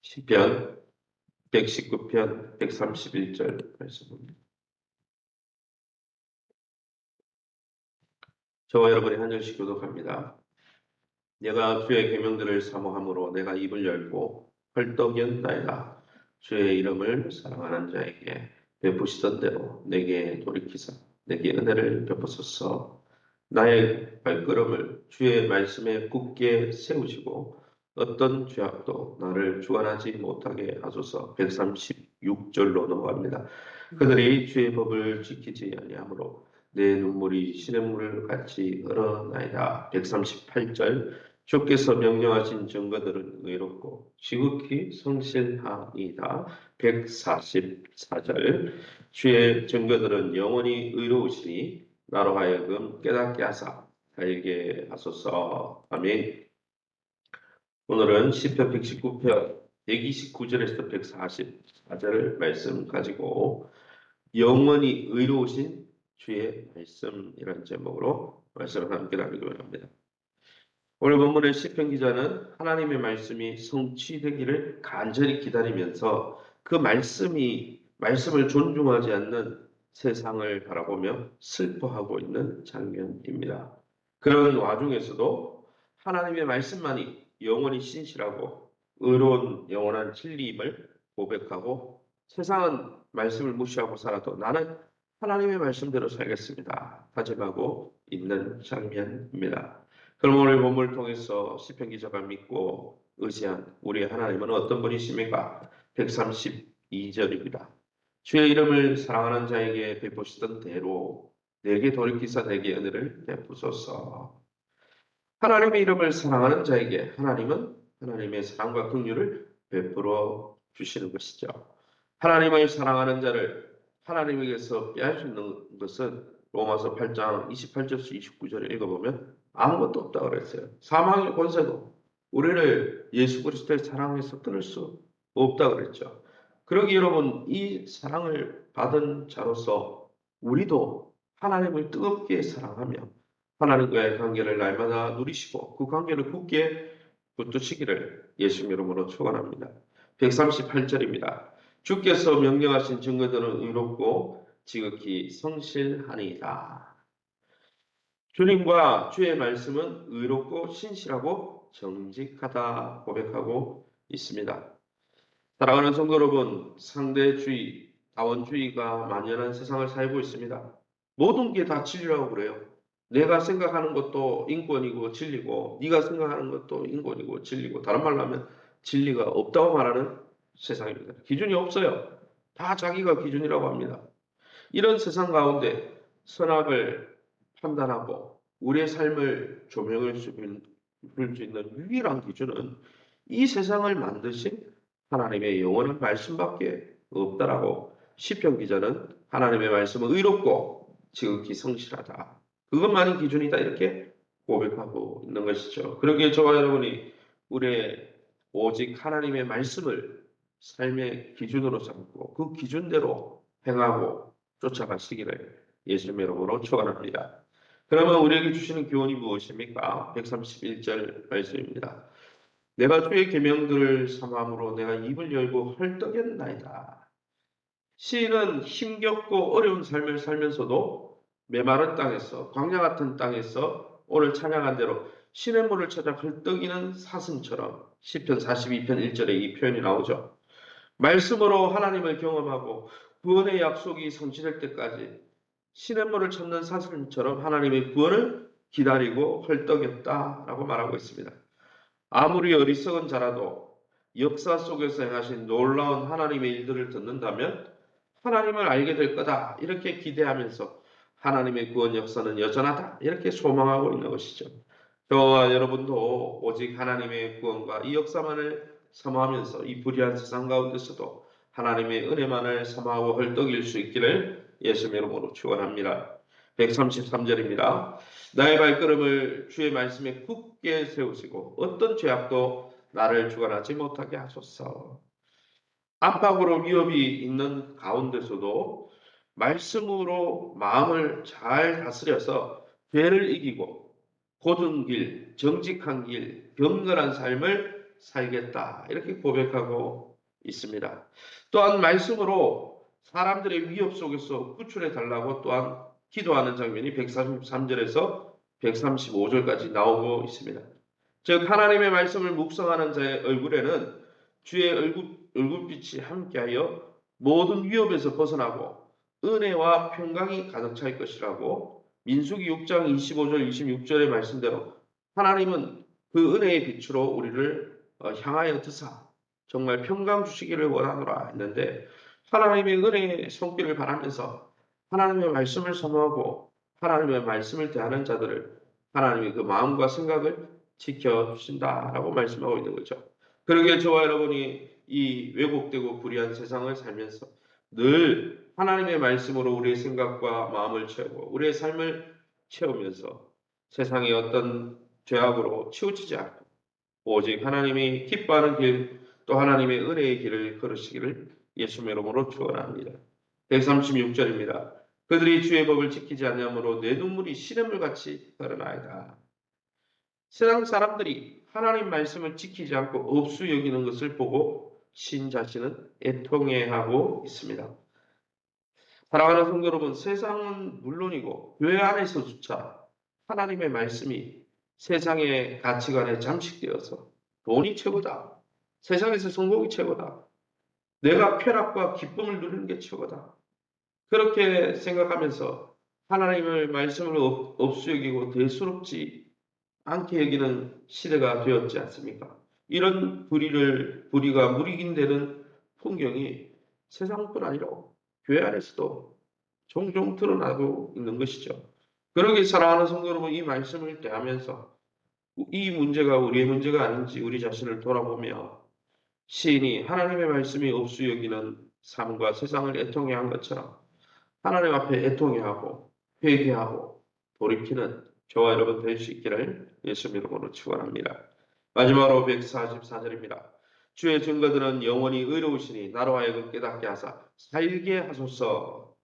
시편 119편 131절 말씀입니다. 저와 여러분이 한 절씩 교독합니다. 내가 주의 계명들을 사모함으로 내가 입을 열고 헐떡이었나이다. 주의 이름을 사랑하는 자에게 베푸시던 대로 내게 돌이키사 내게 은혜를 베푸소서. 나의 발걸음을 주의 말씀에 굳게 세우시고 어떤 죄악도 나를 주관하지 못하게 하소서. 136절로 넘어갑니다. 그들이 주의 법을 지키지 아니하므로 내 눈물이 시냇물 같이 흘러나이다. 138절 주께서 명령하신 증거들은 의롭고 지극히 성실하니이다. 144절 주의 증거들은 영원히 의로우시니 나로 하여금 깨닫게 하사 알게 하소서. 아멘. 오늘은 시편 119편 129절에서 144절 말씀 가지고 영원히 의로우신 주의 말씀이라는 제목으로 말씀을 함께 나누기로 합니다. 오늘 본문의 시편 기자는 하나님의 말씀이 성취되기를 간절히 기다리면서 그 말씀을 존중하지 않는 세상을 바라보며 슬퍼하고 있는 장면입니다. 그런 와중에서도 하나님의 말씀만이 영원히 신실하고 의로운 영원한 진리임을 고백하고 세상은 말씀을 무시하고 살아도 나는 하나님의 말씀대로 살겠습니다. 다짐하고 있는 장면입니다. 그럼 오늘 본문을 통해서 시편 기자가 믿고 의지한 우리의 하나님은 어떤 분이십니까? 132절입니다. 주의 이름을 사랑하는 자에게 베푸시던 대로 내게 돌이키사 내게 은혜를 베푸소서. 하나님의 이름을 사랑하는 자에게 하나님은 하나님의 사랑과 긍휼을 베풀어 주시는 것이죠. 하나님을 사랑하는 자를 하나님에게서 빼앗는 것은 로마서 8장 28절에서 29절을 읽어보면 아무것도 없다고 그랬어요. 사망의 권세도 우리를 예수 그리스도의 사랑에서 끊을 수 없다고 그랬죠. 그러기 여러분, 이 사랑을 받은 자로서 우리도 하나님을 뜨겁게 사랑하며 하나님과의 관계를 날마다 누리시고 그 관계를 굳게 붙드시기를 예수님 이름으로 축원합니다. 138절입니다. 주께서 명령하신 증거들은 의롭고 지극히 성실하니이다. 주님과 주의 말씀은 의롭고 신실하고 정직하다 고백하고 있습니다. 사랑하는 성도 여러분, 상대주의, 다원주의가 만연한 세상을 살고 있습니다. 모든 게 다 진리라고 그래요. 내가 생각하는 것도 인권이고 진리고 네가 생각하는 것도 인권이고 진리고 다른 말로 하면 진리가 없다고 말하는 세상입니다. 기준이 없어요. 다 자기가 기준이라고 합니다. 이런 세상 가운데 선악을 판단하고 우리의 삶을 조명할 수 있는 유일한 기준은 이 세상을 만드신 하나님의 영원한 말씀밖에 없다라고 시편 기자는 하나님의 말씀은 의롭고 지극히 성실하다. 그것만이 기준이다 이렇게 고백하고 있는 것이죠. 그러기에 저와 여러분이 우리의 오직 하나님의 말씀을 삶의 기준으로 삼고 그 기준대로 행하고 쫓아가시기를 예수님의 이름으로 축원합니다. 그러면 우리에게 주시는 교훈이 무엇입니까? 131절 말씀입니다. 내가 주의 계명들을 삼함으로 내가 입을 열고 헐떡였나이다. 시인은 힘겹고 어려운 삶을 살면서도 메마른 땅에서 광야 같은 땅에서 오늘 찬양한 대로 시냇물을 찾아 헐떡이는 사슴처럼 시편 42편 1절에 이 표현이 나오죠. 말씀으로 하나님을 경험하고 구원의 약속이 성취될 때까지 시냇물을 찾는 사슴처럼 하나님의 구원을 기다리고 헐떡였다라고 말하고 있습니다. 아무리 어리석은 자라도 역사 속에서 행하신 놀라운 하나님의 일들을 듣는다면 하나님을 알게 될 거다 이렇게 기대하면서 하나님의 구원 역사는 여전하다 이렇게 소망하고 있는 것이죠. 저와 여러분도 오직 하나님의 구원과 이 역사만을 사모하면서 이 불의한 세상 가운데서도 하나님의 은혜만을 사모하고 헐떡일 수 있기를 예수님의 이름으로 축원합니다. 133절입니다. 나의 발걸음을 주의 말씀에 굳게 세우시고 어떤 죄악도 나를 주관하지 못하게 하소서. 압박으로 위협이 있는 가운데서도 말씀으로 마음을 잘 다스려서 죄를 이기고 곧은 길, 정직한 길, 경건한 삶을 살겠다. 이렇게 고백하고 있습니다. 또한 말씀으로 사람들의 위협 속에서 구출해 달라고 또한 기도하는 장면이 133절에서 135절까지 나오고 있습니다. 즉 하나님의 말씀을 묵상하는 자의 얼굴에는 주의 얼굴빛이 함께하여 모든 위협에서 벗어나고 은혜와 평강이 가득 찰 것이라고 민수기 6장 25절 26절의 말씀대로 하나님은 그 은혜의 빛으로 우리를 향하여 드사 정말 평강 주시기를 원하노라 했는데 하나님의 은혜의 손길을 바라면서 하나님의 말씀을 사모하고 하나님의 말씀을 대하는 자들을 하나님의 그 마음과 생각을 지켜주신다라고 말씀하고 있는 거죠. 그러기에 저와 여러분이 이 왜곡되고 불의한 세상을 살면서 늘 하나님의 말씀으로 우리의 생각과 마음을 채우고 우리의 삶을 채우면서 세상의 어떤 죄악으로 치우치지 않고 오직 하나님이 기뻐하는 길 또 하나님의 은혜의 길을 걸으시기를 예수님의 이름으로 축원합니다. 136절입니다. 그들이 주의 법을 지키지 않냐므로 내 눈물이 시냇물같이 흐르나이다. 세상 사람들이 하나님 말씀을 지키지 않고 업수 여기는 것을 보고 신 자신은 애통해하고 있습니다. 사랑하는 성도 여러분, 세상은 물론이고 교회 안에서조차 하나님의 말씀이 세상의 가치관에 잠식되어서 돈이 최고다. 세상에서 성공이 최고다. 내가 쾌락과 기쁨을 누리는 게 최고다. 그렇게 생각하면서 하나님의 말씀을 업수여기고 대수롭지 않게 여기는 시대가 되었지 않습니까? 이런 불의가 무리긴되는 풍경이 세상뿐 아니라 교회 안에서도 종종 드러나고 있는 것이죠. 그러기 사랑하는 성도 여러분, 이 말씀을 대하면서 이 문제가 우리의 문제가 아닌지 우리 자신을 돌아보며 시인이 하나님의 말씀이 없수 여기는 삶과 세상을 애통해 한 것처럼 하나님 앞에 애통해 하고 회개하고 돌이키는 저와 여러분 될 수 있기를 예수 이름으로 축원합니다. 마지막으로 144절입니다. 주의 증거들은 영원히 의로우시니 나로 하여금 깨닫게 하사 살게 하소서.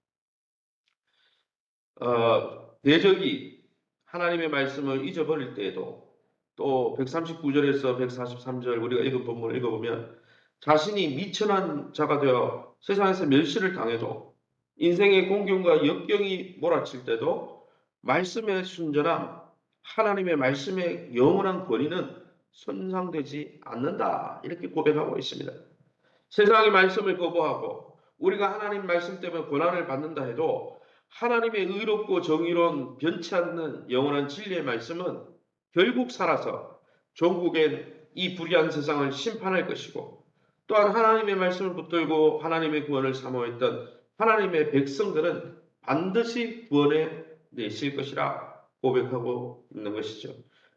대적이 하나님의 말씀을 잊어버릴 때에도 또 139절에서 143절 우리가 읽은 본문을 읽어보면 자신이 미천한 자가 되어 세상에서 멸시를 당해도 인생의 공경과 역경이 몰아칠 때도 말씀의 순전함, 하나님의 말씀의 영원한 권위는 손상되지 않는다. 이렇게 고백하고 있습니다. 세상의 말씀을 거부하고 우리가 하나님 말씀 때문에 고난을 받는다 해도 하나님의 의롭고 정의로운 변치 않는 영원한 진리의 말씀은 결국 살아서 종국엔 이 불의한 세상을 심판할 것이고 또한 하나님의 말씀을 붙들고 하나님의 구원을 사모했던 하나님의 백성들은 반드시 구원해 내실 것이라 고백하고 있는 것이죠.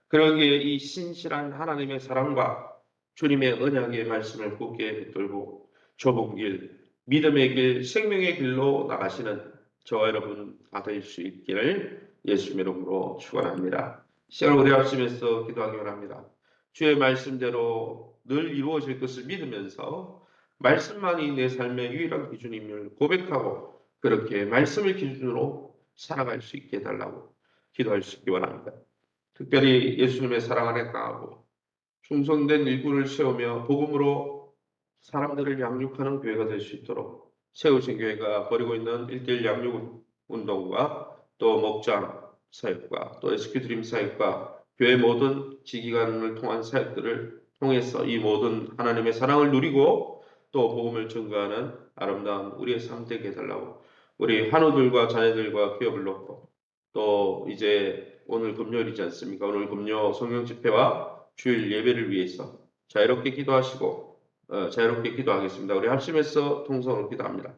그러기에 이 신실한 하나님의 사랑과 주님의 언약의 말씀을 굳게 붙들고 좁은 길, 믿음의 길, 생명의 길로 나가시는 저와 여러분 다 될 수 있기를 예수님의 이름으로 축원합니다. 시간을 우리 합심해서 기도하기 원합니다. 주의 말씀대로 늘 이루어질 것을 믿으면서 말씀만이 내 삶의 유일한 기준임을 고백하고 그렇게 말씀을 기준으로 살아갈 수 있게 해달라고 기도할 수 있기 원합니다. 특별히 예수님의 사랑 안에 강하고 충성된 일꾼을 세우며 복음으로 사람들을 양육하는 교회가 될 수 있도록 세우신 교회가 벌이고 있는 1:1 양육 운동과 또 목장 사역과 또 SQ 드림 사역과 교회 모든 지기관을 통한 사역들을 통해서 이 모든 하나님의 사랑을 누리고 또 복음을 증거하는 아름다운 우리의 삶 되게 해달라고 우리 환우들과 자녀들과 기업을 놓고 또 이제 오늘 금요일이지 않습니까? 오늘 금요 성경 집회와 주일 예배를 위해서 자유롭게 기도하시고 자유롭게 기도하겠습니다. 우리 합심해서 통성으로 기도합니다.